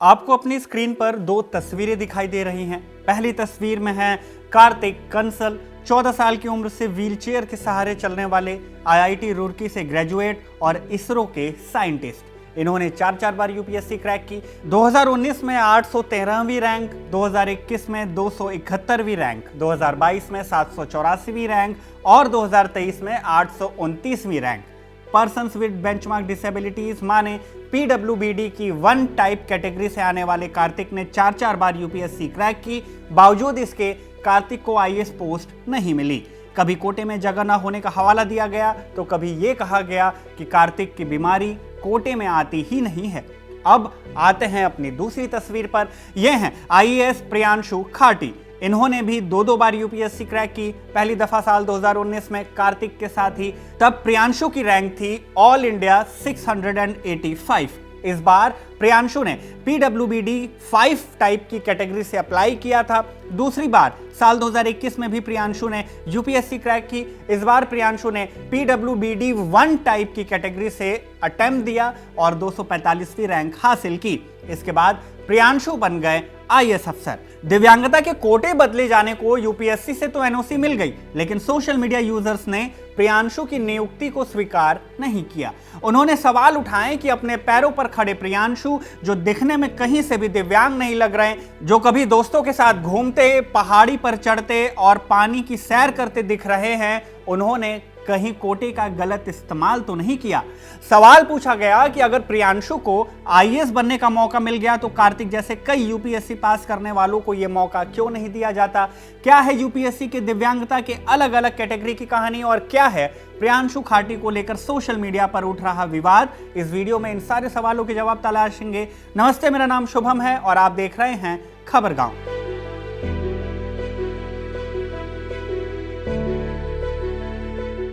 आपको अपनी स्क्रीन पर दो तस्वीरें दिखाई दे रही हैं। पहली तस्वीर में है कार्तिक कंसल, 14 साल की उम्र से व्हीलचेयर के सहारे चलने वाले आईआईटी रुड़की से ग्रेजुएट और इसरो के साइंटिस्ट। इन्होंने 4 बार यूपीएससी क्रैक की। 2019 में 813वीं रैंक, 2021 में 271वीं रैंक, 2022 में 784वीं रैंक और 2023 में 829वीं rank. Persons with benchmark disabilities माने पीडब्ल्यूबीडी की 1 टाइप कैटेगरी से आने वाले कार्तिक ने 4 बार यूपीएससी क्रैक की। बावजूद इसके कार्तिक को आईएएस पोस्ट नहीं मिली। कभी कोटे में जगह न होने का हवाला दिया गया तो कभी ये कहा गया कि कार्तिक की बीमारी कोटे में आती ही नहीं है। अब आते हैं अपनी दूसरी तस्वीर पर। यह हैं आईएएस प्रियांशु खाटी। इन्होंने भी 2 बार यूपीएससी क्रैक की। पहली दफा साल 2019 में कार्तिक के साथ ही। तब प्रियांशु की रैंक थी ऑल इंडिया 685। इस बार प्रियांशु ने पीडब्ल्यूबीडी 5 टाइप की कैटेगरी से अप्लाई किया था। दूसरी बार साल 2021 में भी प्रियांशु ने यूपीएससी क्रैक की। इस बार प्रियांशु ने पीडब्ल्यूबीडी 1 टाइप की कैटेगरी से अटेम्प्ट दिया और 245वीं रैंक हासिल की। इसके बाद प्रियांशु बन गए आईएएस अफसर। दिव्यांगता के कोटे बदले जाने को यूपीएससी से तो एनओसी मिल गई, लेकिन सोशल मीडिया यूजर्स ने प्रियांशु की नियुक्ति को स्वीकार नहीं किया। उन्होंने सवाल उठाए कि अपने पैरों पर खड़े प्रियांशु, जो दिखने में कहीं से भी दिव्यांग नहीं लग रहे, जो कभी दोस्तों के साथ घूमते, पहाड़ी पर चढ़ते और पानी की सैर करते दिख रहे हैं, उन्होंने कहीं कोटे का गलत इस्तेमाल तो नहीं किया। सवाल पूछा गया कि अगर प्रियांशु को आईएएस बनने का मौका मिल गया तो कार्तिक जैसे कई यूपीएससी पास करने वालों को यह मौका क्यों नहीं दिया जाता? क्या है यूपीएससी के दिव्यांगता के अलग अलग कैटेगरी की कहानी और क्या है प्रियांशु खाटी को लेकर सोशल मीडिया पर उठ रहा विवाद? इस वीडियो में इन सारे सवालों के जवाब तलाशेंगे। नमस्ते, मेरा नाम शुभम है और आप देख रहे हैं खबरगांव।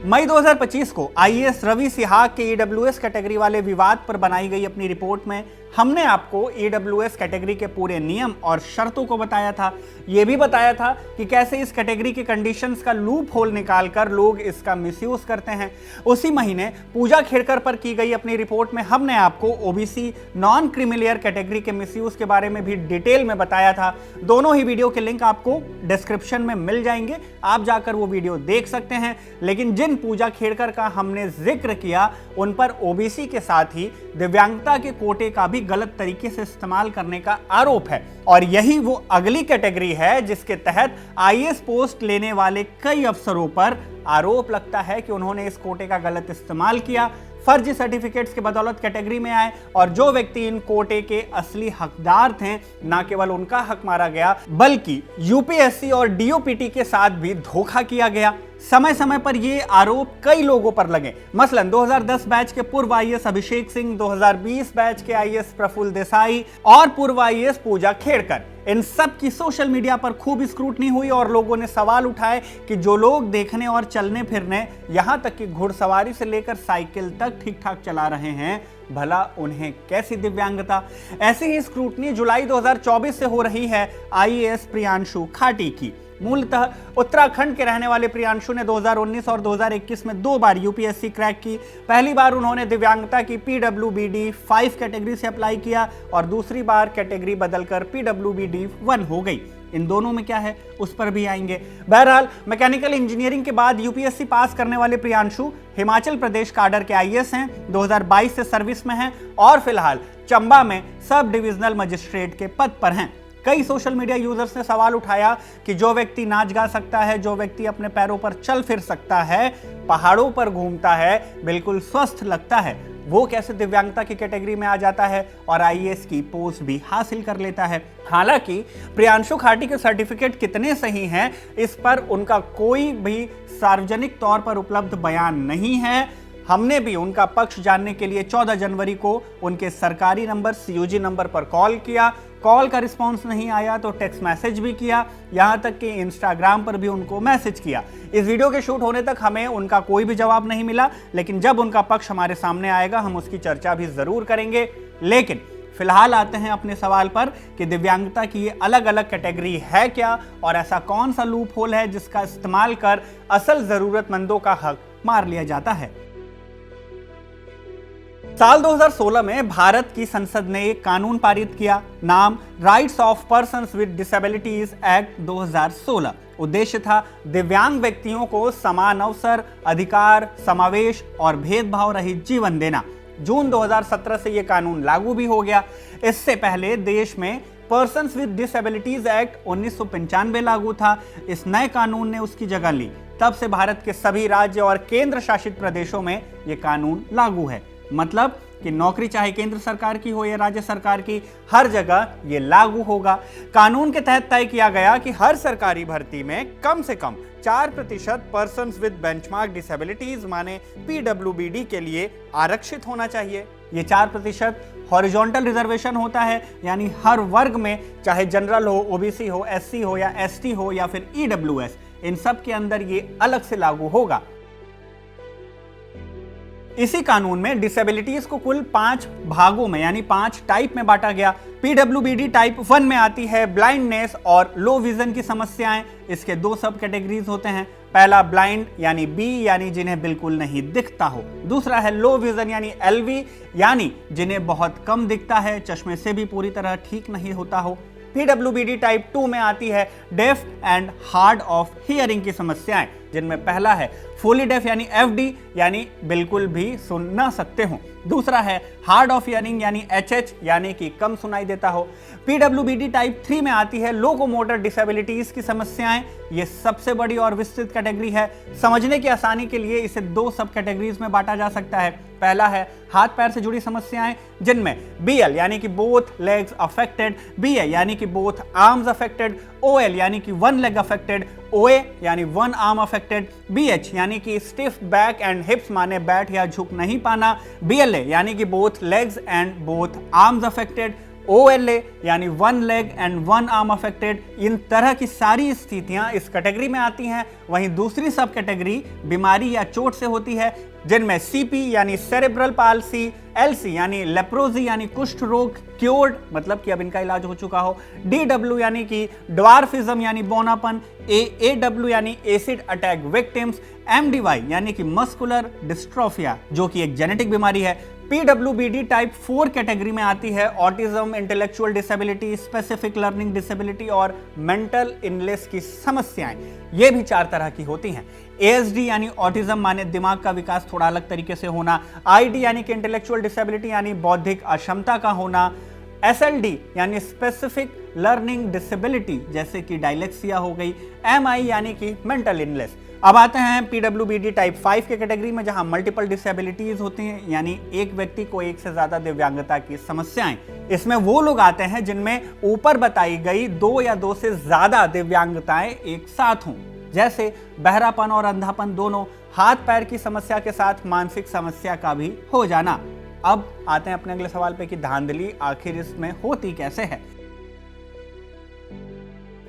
मई 2025 को आईएएस रवि सिहाग के ईडब्ल्यूएस कैटेगरी वाले विवाद पर बनाई गई अपनी रिपोर्ट में हमने आपको ईडब्ल्यूएस कैटेगरी के पूरे नियम और शर्तों को बताया था। यह भी बताया था कि कैसे इस कैटेगरी के कंडीशंस का लूप होल निकालकर लोग इसका मिसयूज करते हैं। उसी महीने पूजा खेड़कर पर की गई अपनी रिपोर्ट में हमने आपको ओबीसी नॉन क्रीमिलियर कैटेगरी के मिसयूज के बारे में भी डिटेल में बताया था। दोनों ही वीडियो के लिंक आपको डिस्क्रिप्शन में मिल जाएंगे, आप जाकर वो वीडियो देख सकते हैं। लेकिन जिन पूजा खेड़कर का हमने जिक्र किया उन पर ओबीसी के साथ ही दिव्यांगता के कोटे का भी गलत तरीके से इस्तेमाल करने का आरोप है और यही वो अगली कैटेगरी है जिसके तहत आईएएस पोस्ट लेने वाले कई अफसरों पर आरोप लगता है कि उन्होंने इस कोटे का गलत इस्तेमाल किया, फर्जी सर्टिफिकेट्स के बदौलत कैटेगरी में आए और जो व्यक्ति इन कोटे के असली हकदार थे, ना केवल उनका हक मारा गया बल्कि यूपीएससी और डीओपीटी के साथ भी धोखा किया गया। समय समय पर ये आरोप कई लोगों पर लगे। मसलन 2010 बैच के पूर्व आईएएस अभिषेक सिंह, 2020 बैच के आईएएस प्रफुल्ल देसाई और पूर्व आईएएस पूजा खेड़कर। इन सब की सोशल मीडिया पर खूब स्क्रूटनी हुई और लोगों ने सवाल उठाए कि जो लोग देखने और चलने फिरने, यहां तक कि घुड़सवारी से लेकर साइकिल तक ठीक ठाक चला रहे हैं, भला उन्हें कैसी दिव्यांगता? ऐसी ही स्क्रूटनी जुलाई 2024 से हो रही है आईएएस प्रियांशु खाटी की। मूलतः उत्तराखंड के रहने वाले प्रियांशु ने 2019 और 2021 में 2 बार यूपीएससी क्रैक की। पहली बार उन्होंने दिव्यांगता की पीडब्ल्यूबीडी 5 कैटेगरी से अप्लाई किया और दूसरी बार कैटेगरी बदलकर पीडब्ल्यूबीडी 1 हो गई। इन दोनों में क्या है उस पर भी आएंगे। बहरहाल मैकेनिकल इंजीनियरिंग के बाद यूपीएससी पास करने वाले प्रियांशु हिमाचल प्रदेश काडर के आईएएस हैं, 2022 से सर्विस में हैं और फिलहाल चंबा में सब डिविजनल मजिस्ट्रेट के पद पर हैं। कई सोशल मीडिया यूजर्स ने सवाल उठाया कि जो व्यक्ति नाच गा सकता है, जो व्यक्ति अपने पैरों पर चल फिर सकता है, पहाड़ों पर घूमता है, बिल्कुल स्वस्थ लगता है, वो कैसे दिव्यांगता की कैटेगरी में आ जाता है और आईएएस की पोस्ट भी हासिल कर लेता है? हालांकि प्रियांशु खाटी के सर्टिफिकेट कितने सही हैं इस पर उनका कोई भी सार्वजनिक तौर पर उपलब्ध बयान नहीं है। हमने भी उनका पक्ष जानने के लिए 14 जनवरी को उनके सरकारी नंबर सीयूजी नंबर पर कॉल किया। कॉल का रिस्पांस नहीं आया तो टेक्स्ट मैसेज भी किया, यहां तक कि इंस्टाग्राम पर भी उनको मैसेज किया। इस वीडियो के शूट होने तक हमें उनका कोई भी जवाब नहीं मिला, लेकिन जब उनका पक्ष हमारे सामने आएगा हम उसकी चर्चा भी जरूर करेंगे। लेकिन फिलहाल आते हैं अपने सवाल पर कि दिव्यांगता की ये अलग अलग कैटेगरी है क्या और ऐसा कौन सा लूप होल है जिसका इस्तेमाल कर असल जरूरतमंदों का हक मार लिया जाता है। साल 2016 में भारत की संसद ने एक कानून पारित किया, नाम rights of persons with disabilities act 2016। उद्देश्य था दिव्यांग व्यक्तियों को समान अवसर, अधिकार, समावेश और भेदभाव रहित जीवन देना। जून 2017 से यह कानून लागू भी हो गया। इससे पहले देश में पर्सन्स विद डिसेबिलिटीज एक्ट 1995 लागू था। इस नए कानून ने उसकी जगह ली। तब से भारत के सभी राज्य और केंद्र शासित प्रदेशों में यह कानून लागू है। मतलब कि नौकरी चाहे केंद्र सरकार की हो या राज्य सरकार की, हर जगह ये लागू होगा। कानून के तहत तय किया गया कि हर सरकारी भर्ती में कम से कम 4% पर्सन्स विद बेंचमार्क डिसेबिलिटीज माने पीडब्ल्यूबीडी के लिए आरक्षित होना चाहिए। ये 4% हॉरिजॉन्टल रिजर्वेशन होता है, यानी हर वर्ग में, चाहे जनरल हो, ओबीसी हो, एससी हो या एसटी हो या फिर ईडब्ल्यूएस, इन सब के अंदर ये अलग से लागू होगा। इसी कानून में डिसेबिलिटीज को कुल 5 भागों में यानी 5 टाइप में बांटा गया। पीडब्ल्यूबीडी टाइप 1 में आती है ब्लाइंडनेस और लो विजन की समस्याएं। इसके 2 सब कैटेगरीज होते हैं। पहला ब्लाइंड यानी बी यानी जिन्हें बिल्कुल नहीं दिखता हो। दूसरा है लो विजन यानी एलवी यानी जिन्हें बहुत कम दिखता है, चश्मे से भी पूरी तरह ठीक नहीं होता हो। पीडब्ल्यूबीडी टाइप 2 में आती है deaf and hard of hearing की समस्याएं, जिनमें पहला है फुली डेफ यानी एफडी यानी बिल्कुल भी सुन ना सकते हो। दूसरा है हार्ड ऑफ हियरिंग यानी एचएच यानी कि कम सुनाई देता हो। पीडब्ल्यूबीडी टाइप 3 में आती है लोकोमोटर डिसेबिलिटीज की समस्याएं। ये सबसे बड़ी और विस्तृत कैटेगरी है। समझने की आसानी के लिए इसे 2 सब कैटेगरीज में बांटा जा सकता है। पहला है हाथ पैर से जुड़ी समस्याएं, जिनमें बीएल यानी कि बोथ लेग्स अफेक्टेड, बीए यानी कि बोथ आर्म्स अफेक्टेड, ओएल यानी कि 1 लेग अफेक्टेड, ओए यानी 1 आर्म अफेक्टेड, बीएच यानी कि स्टिफ बैक एंड हिप्स माने बैठ या झुक नहीं पाना, बीएलए यानी कि both legs and both arms affected, OLA यानी 1 लेग एंड 1 आर्म अफेक्टेड। इन तरह की सारी स्थितियां इस कैटेगरी में आती हैं। वहीं दूसरी सब कैटेगरी बीमारी या चोट से होती है, जिनमें CP यानी सेरेब्रल पाल्सी, LC यानी लेप्रोजी यानी कुष्ठ रोग क्योर्ड मतलब कि अब इनका इलाज हो चुका हो, DW यानी कि ड्वार्फिज्म यानी बौनापन, AW यानी एसिड अटैक विक्टिम्स, MDY यानी कि मस्कुलर डिस्ट्रोफिया जो कि एक जेनेटिक बीमारी है। पीडब्ल्यूबीडी टाइप 4 कैटेगरी में आती है autism, intellectual disability, specific learning disability और मेंटल इलनेस की समस्याएं। ये भी 4 तरह की होती हैं। ASD यानी ऑटिज्म माने दिमाग का विकास थोड़ा अलग तरीके से होना, ID यानी कि इंटेलेक्चुअल डिसेबिलिटी यानी बौद्धिक अक्षमता का होना, SLD यानी स्पेसिफिक लर्निंग डिसेबिलिटी जैसे कि डायलेक्सिया हो गई, MI यानी कि मेंटल इलनेस। अब आते हैं पीडब्ल्यूबीडी टाइप 5 के कैटेगरी में, जहां मल्टीपल डिसेबिलिटीज होती हैं, यानी एक व्यक्ति को एक से ज्यादा दिव्यांगता की समस्याएं। इसमें वो लोग आते हैं जिनमें ऊपर बताई गई 2 या 2 से ज्यादा दिव्यांगताएं एक साथ हों, जैसे बहरापन और अंधापन दोनों, हाथ पैर की समस्या के साथ मानसिक समस्या का भी हो जाना। अब आते हैं अपने अगले सवाल पे कि धांधली आखिर इसमें होती कैसे है।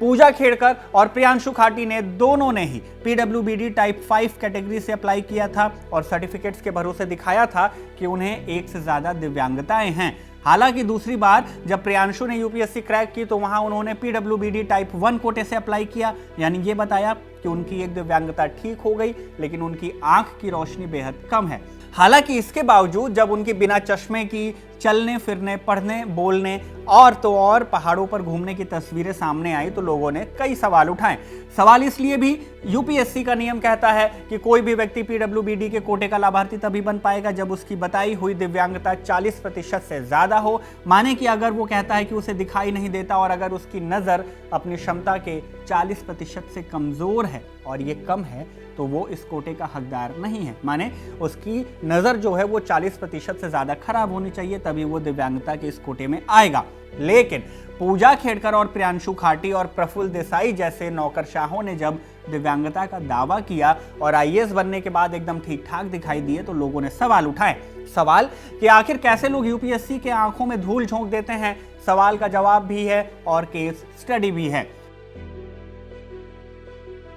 पूजा खेड़कर और प्रियांशु खाटी ने दोनों ने ही पीडब्ल्यूबीडी टाइप 5 कैटेगरी से अप्लाई किया था और सर्टिफिकेट्स के भरोसे दिखाया था कि उन्हें एक से ज्यादा दिव्यांगताएं हैं। हालांकि दूसरी बार जब प्रियांशु ने यूपीएससी क्रैक की तो वहां उन्होंने पीडब्ल्यूबीडी टाइप 1 कोटे से अप्लाई किया, यानी ये बताया कि उनकी एक दिव्यांगता ठीक हो गई लेकिन उनकी आंख की रोशनी बेहद कम है। हालांकि इसके बावजूद जब उनकी बिना चश्मे की चलने फिरने, पढ़ने, बोलने और तो और पहाड़ों पर घूमने की तस्वीरें सामने आई तो लोगों ने कई सवाल उठाए। सवाल इसलिए भी, यूपीएससी का नियम कहता है कि कोई भी व्यक्ति पीडब्ल्यूबीडी के कोटे का लाभार्थी तभी बन पाएगा जब उसकी बताई हुई दिव्यांगता 40% से ज्यादा हो। माने कि अगर वो कहता है कि उसे दिखाई नहीं देता और अगर उसकी नजर अपनी क्षमता के 40% से कमजोर है और ये कम है तो वो इस कोटे का हकदार नहीं है। माने उसकी नजर जो है वो 40% से ज्यादा खराब होनी चाहिए, तभी वो दिव्यांगता के इस कोटे में आएगा। लेकिन पूजा खेड़कर और प्रियांशु खाटी और प्रफुल्ल देसाई जैसे नौकरशाहों ने जब दिव्यांगता का दावा किया और आईएएस बनने के बाद एकदम ठीक ठाक दिखाई दिए तो लोगों ने सवाल उठाए। सवाल कि आखिर कैसे लोग यूपीएससी के आंखों में धूल झोंक देते हैं। सवाल का जवाब भी है और केस स्टडी भी है।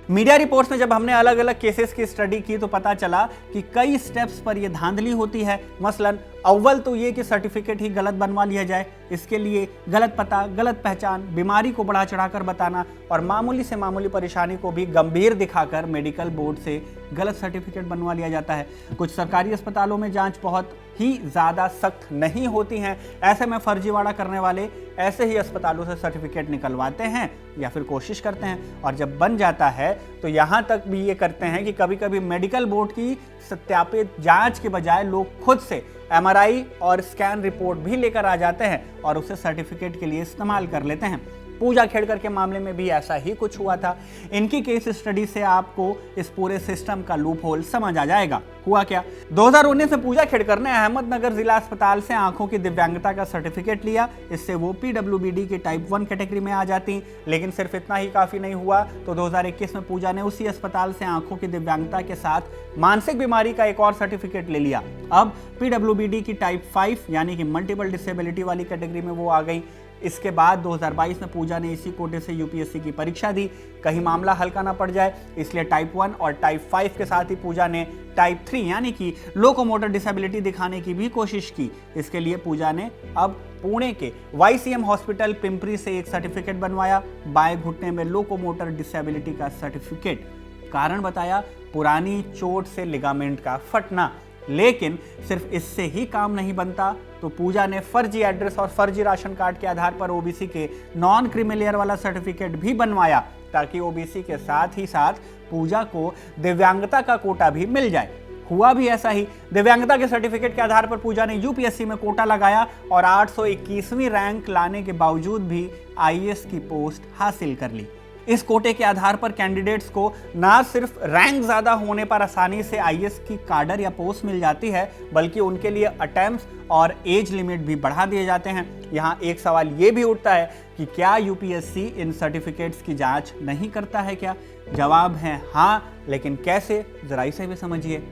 मीडिया रिपोर्ट्स में जब हमने अलग अलग केसेस की स्टडी की तो पता चला कि कई स्टेप्स पर यह धांधली होती है। मसलन अव्वल तो ये कि सर्टिफिकेट ही गलत बनवा लिया जाए, इसके लिए गलत पता, गलत पहचान, बीमारी को बढ़ा चढ़ाकर बताना और मामूली से मामूली परेशानी को भी गंभीर दिखाकर मेडिकल बोर्ड से गलत सर्टिफिकेट बनवा लिया जाता है। कुछ सरकारी अस्पतालों में जांच बहुत ही ज़्यादा सख्त नहीं होती हैं, ऐसे में फर्जीवाड़ा करने वाले ऐसे ही अस्पतालों से सर्टिफिकेट निकलवाते हैं या फिर कोशिश करते हैं, और जब बन जाता है तो यहाँ तक भी ये करते हैं कि कभी कभी मेडिकल बोर्ड की सत्यापित जांच के बजाय लोग खुद से MRI और स्कैन रिपोर्ट भी लेकर आ जाते हैं और उसे सर्टिफिकेट के लिए इस्तेमाल कर लेते हैं। पूजा खेड़कर के मामले में भी ऐसा ही कुछ हुआ था। इनकी केस स्टडी से आपको इस पूरे सिस्टम का लूप होल समझ आ जाएगा। हुआ क्या, 2019 में पूजा खेड़कर ने अहमदनगर जिला अस्पताल से आंखों की दिव्यांगता का सर्टिफिकेट लिया। इससे वो PWBD की टाइप 1 कैटेगरी में आ जाती, लेकिन सिर्फ इतना ही काफी नहीं हुआ तो 2021 में पूजा ने उसी अस्पताल से आंखों की दिव्यांगता के साथ मानसिक बीमारी का एक और सर्टिफिकेट ले लिया। अब PWBD की टाइप 5 यानी कि मल्टीपल डिसेबिलिटी वाली कैटेगरी में वो आ गई। इसके बाद 2022 में पूजा ने इसी कोटे से UPSC की परीक्षा दी। कहीं मामला हल्का ना पड़ जाए, इसलिए टाइप 1 और टाइप 5 के साथ ही पूजा ने टाइप 3 यानी कि लोकोमोटर डिसेबिलिटी दिखाने की भी कोशिश की। इसके लिए पूजा ने अब पुणे के YCM हॉस्पिटल पिंपरी से एक सर्टिफिकेट बनवाया, बाएं घुटने में लोकोमोटर डिसेबिलिटी का सर्टिफिकेट। कारण बताया पुरानी चोट से लिगामेंट का फटना। लेकिन सिर्फ इससे ही काम नहीं बनता, तो पूजा ने फर्जी एड्रेस और फर्जी राशन कार्ड के आधार पर OBC के नॉन क्रीमिलियर वाला सर्टिफिकेट भी बनवाया, ताकि OBC के साथ ही साथ पूजा को दिव्यांगता का कोटा भी मिल जाए। हुआ भी ऐसा ही। दिव्यांगता के सर्टिफिकेट के आधार पर पूजा ने UPSC में कोटा लगाया और 821वीं रैंक लाने के बावजूद भी IAS की पोस्ट हासिल कर ली। इस कोटे के आधार पर कैंडिडेट्स को ना सिर्फ रैंक ज्यादा होने पर आसानी से IAS की काडर या पोस्ट मिल जाती है, बल्कि उनके लिए अटेम्प्ट्स और एज लिमिट भी बढ़ा दिए जाते हैं। यहाँ एक सवाल ये भी उठता है कि क्या UPSC इन सर्टिफिकेट्स की जांच नहीं करता है क्या? जवाब है हाँ, लेकिन कैसे, जरा इसे भी समझिए।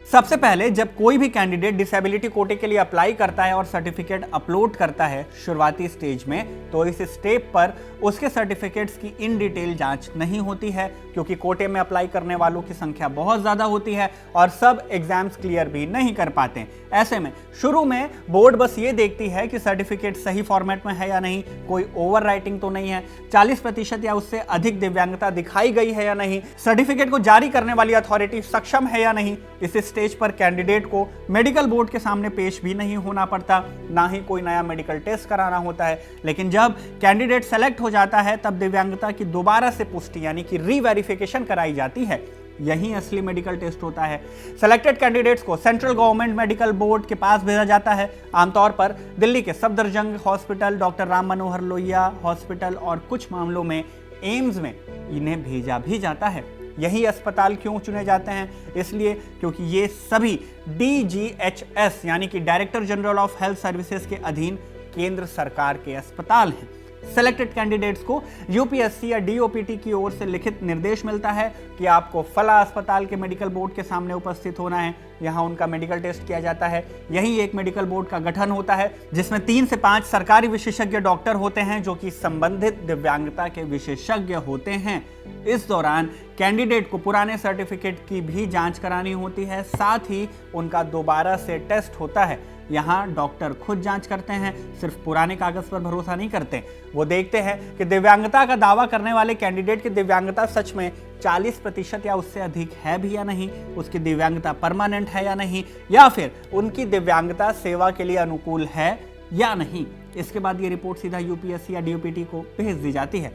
सबसे पहले जब कोई भी कैंडिडेट डिसेबिलिटी कोटे के लिए अप्लाई करता है और सर्टिफिकेट अपलोड करता है शुरुआती स्टेज में, तो इस स्टेप पर उसके सर्टिफिकेट्स की इन डिटेल जांच नहीं होती है, क्योंकि कोटे में अप्लाई करने वालों की संख्या बहुत ज़्यादा होती है और सब एग्जाम्स क्लियर भी नहीं कर पाते। ऐसे में शुरू में बोर्ड बस ये देखती है कि सर्टिफिकेट सही फॉर्मेट में है या नहीं, कोई ओवर राइटिंग तो नहीं है, 40% या उससे अधिक दिव्यांगता दिखाई गई है या नहीं, सर्टिफिकेट को जारी करने वाली अथॉरिटी सक्षम है या नहीं। इस स्टेज पर कैंडिडेट को मेडिकल बोर्ड के सामने पेश भी नहीं होना पड़ता, ना ही कोई नया मेडिकल टेस्ट कराना होता है। लेकिन जब कैंडिडेट सेलेक्ट हो जाता है, तब दिव्यांगता की दोबारा से पुष्टि यानी कि रीवेरिफिकेशन कराई जाती है। यही असली मेडिकल टेस्ट होता है। सेलेक्टेड कैंडिडेट्स को सेंट्रल गवर्नमेंट मेडिकल बोर्ड के पास भेजा जाता है। आमतौर पर दिल्ली के Safdarjung hospital, doctor Ram Manohar Lohia hospital और कुछ मामलों में एम्स में इन्हें भेजा भी जाता है। यही अस्पताल क्यों चुने जाते हैं? इसलिए क्योंकि ये सभी DGHS यानी कि director general of health services के अधीन केंद्र सरकार के अस्पताल हैं। सेलेक्टेड कैंडिडेट्स को UPSC या DOPT की ओर से लिखित निर्देश मिलता है कि आपको फला अस्पताल के मेडिकल बोर्ड के सामने उपस्थित होना है। यहाँ उनका मेडिकल टेस्ट किया जाता है। यही एक मेडिकल बोर्ड का गठन होता है, जिसमें 3 से 5 सरकारी विशेषज्ञ डॉक्टर होते हैं, जो कि संबंधित दिव्यांगता के विशेषज्ञ होते हैं। इस दौरान कैंडिडेट को पुराने सर्टिफिकेट की भी जांच करानी होती है, साथ ही उनका दोबारा से टेस्ट होता है। यहाँ डॉक्टर खुद जांच करते हैं, सिर्फ पुराने कागज पर भरोसा नहीं करते। वो देखते हैं कि दिव्यांगता का दावा करने वाले कैंडिडेट की दिव्यांगता सच में 40% या उससे अधिक है भी या नहीं, उसकी दिव्यांगता परमानेंट है या नहीं, या फिर उनकी दिव्यांगता सेवा के लिए अनुकूल है या नहीं। इसके बाद ये रिपोर्ट सीधा UPSC या DOPT को भेज दी जाती है।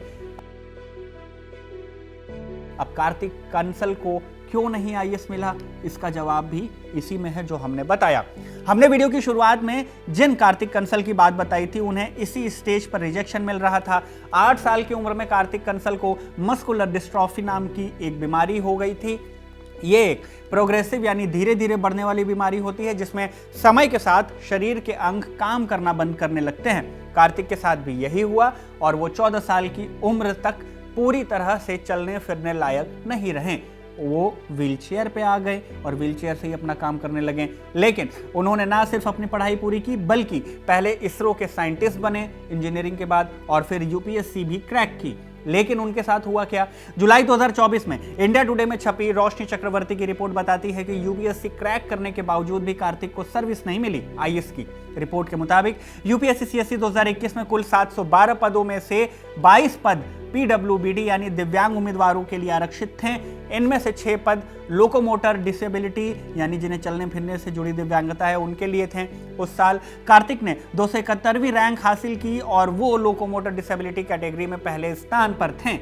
अब कार्तिक कंसल को क्यों नहीं IAS मिला, इसका जवाब भी इसी में है जो हमने बताया। हमने वीडियो की शुरुआत में जिन कार्तिक कंसल की बात बताई थी, उन्हें इसी स्टेज पर रिजेक्शन मिल रहा था। 8 साल की उम्र में कार्तिक कंसल को मस्कुलर डिस्ट्रॉफी नाम की एक बीमारी हो गई थी। ये एक प्रोग्रेसिव यानी धीरे धीरे बढ़ने वाली बीमारी होती है, जिसमें समय के साथ शरीर के अंग काम करना बंद करने लगते हैं। कार्तिक के साथ भी यही हुआ और वो 14 साल की उम्र तक पूरी तरह से चलने फिरने लायक नहीं रहे। वो व्हीलचेयर पे आ गए और व्हीलचेयर से ही अपना काम करने लगे। लेकिन उन्होंने ना सिर्फ अपनी पढ़ाई पूरी की, बल्कि पहले इसरो के साइंटिस्ट बने इंजीनियरिंग के बाद, और फिर UPSC भी क्रैक की। लेकिन उनके साथ हुआ क्या? जुलाई 2024 में इंडिया टुडे में छपी रोशनी चक्रवर्ती की रिपोर्ट बताती है कि यूपीएससी क्रैक करने के बावजूद भी कार्तिक को सर्विस नहीं मिली आईएएस की। रिपोर्ट के मुताबिक यूपीएससी सीएससी 2021 में कुल 712 पदों में से 22 पद पीडब्ल्यूबीडी यानी दिव्यांग उम्मीदवारों के लिए आरक्षित थे। इनमें से 6 पद लोकोमोटर डिसेबिलिटी यानी जिन्हें चलने फिरने से जुड़ी दिव्यांगता है उनके लिए थे। उस साल कार्तिक ने 271वीं रैंक हासिल की और वो लोकोमोटर डिसेबिलिटी कैटेगरी में पहले स्थान पर थे।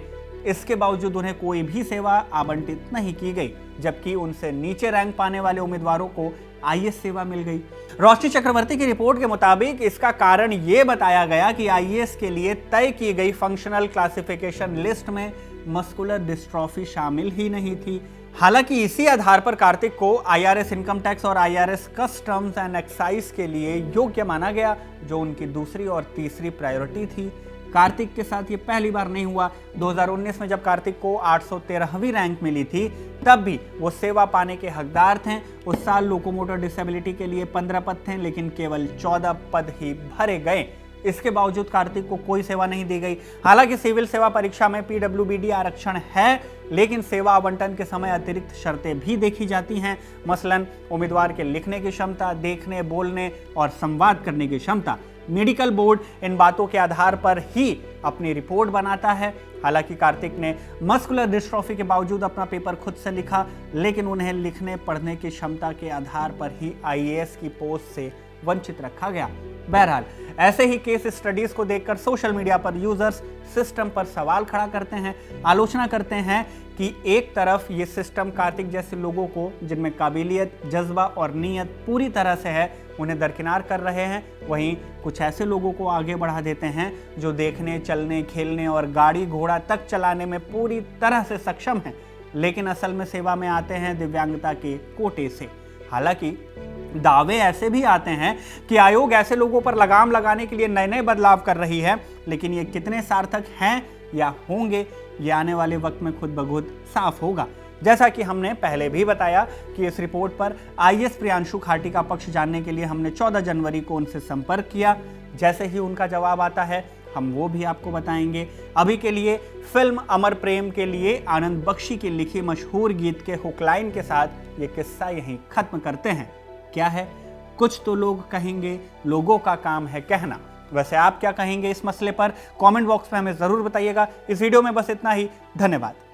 इसके बावजूद उन्हें कोई भी सेवा आवंटित नहीं की गई, जबकि उनसे नीचे रैंक पाने वाले उम्मीदवारों को आईएएस सेवा मिल गई। रोशनी चक्रवर्ती की रिपोर्ट के मुताबिक इसका कारण यह बताया गया कि आईएएस के लिए तय की गई फंक्शनल क्लासिफिकेशन लिस्ट में मस्कुलर डिस्ट्रॉफी शामिल ही नहीं थी। हालांकि इसी आधार पर कार्तिक को आईआरएस इनकम टैक्स और आईआरएस कस्टम्स एंड एक्साइज के लिए योग्य माना गया, जो उनकी दूसरी और तीसरी प्रायोरिटी थी। कार्तिक के साथ ये पहली बार नहीं हुआ। 2019 में जब कार्तिक को 813वीं रैंक मिली थी, तब भी वो सेवा पाने के हकदार थे। उस साल लोकोमोटर डिसेबिलिटी के लिए 15 पद थे, लेकिन केवल 14 पद ही भरे गए। इसके बावजूद कार्तिक को कोई सेवा नहीं दी गई। हालांकि सिविल सेवा परीक्षा में पीडब्ल्यूबीडी आरक्षण है, लेकिन सेवा आवंटन के समय अतिरिक्त शर्तें भी देखी जाती हैं। मसलन उम्मीदवार के लिखने की क्षमता, देखने, बोलने और संवाद करने की क्षमता। मेडिकल बोर्ड इन बातों के आधार पर ही अपनी रिपोर्ट बनाता है। हालांकि कार्तिक ने मस्कुलर डिस्ट्रॉफी के बावजूद अपना पेपर खुद से लिखा, लेकिन उन्हें लिखने पढ़ने की क्षमता के आधार पर ही आईएएस की पोस्ट से वंचित रखा गया। बहरहाल ऐसे ही केस स्टडीज को देखकर सोशल मीडिया पर यूजर्स सिस्टम पर सवाल खड़ा करते हैं, आलोचना करते हैं कि एक तरफ ये सिस्टम कार्तिक जैसे लोगों को, जिनमें काबिलियत, जज्बा और नीयत पूरी तरह से है, उन्हें दरकिनार कर रहे हैं, वहीं कुछ ऐसे लोगों को आगे बढ़ा देते हैं जो देखने, चलने, खेलने और गाड़ी घोड़ा तक चलाने में पूरी तरह से सक्षम हैं, लेकिन असल में सेवा में आते हैं दिव्यांगता के कोटे से। हालांकि दावे ऐसे भी आते हैं कि आयोग ऐसे लोगों पर लगाम लगाने के लिए नए नए बदलाव कर रही है, लेकिन ये कितने सार्थक हैं या होंगे, ये आने वाले वक्त में खुद ब खुद साफ होगा। जैसा कि हमने पहले भी बताया कि इस रिपोर्ट पर आईएएस प्रियांशु खाटी का पक्ष जानने के लिए हमने 14 जनवरी को उनसे संपर्क किया। जैसे ही उनका जवाब आता है हम वो भी आपको बताएंगे। अभी के लिए फिल्म अमर प्रेम के लिए आनंद बख्शी की लिखी मशहूर गीत के हुक लाइन के साथ ये किस्सा यहीं खत्म करते हैं। क्या है? कुछ तो लोग कहेंगे, लोगों का काम है कहना। वैसे आप क्या कहेंगे इस मसले पर? कमेंट बॉक्स में हमें जरूर बताइएगा। इस वीडियो में बस इतना ही। धन्यवाद।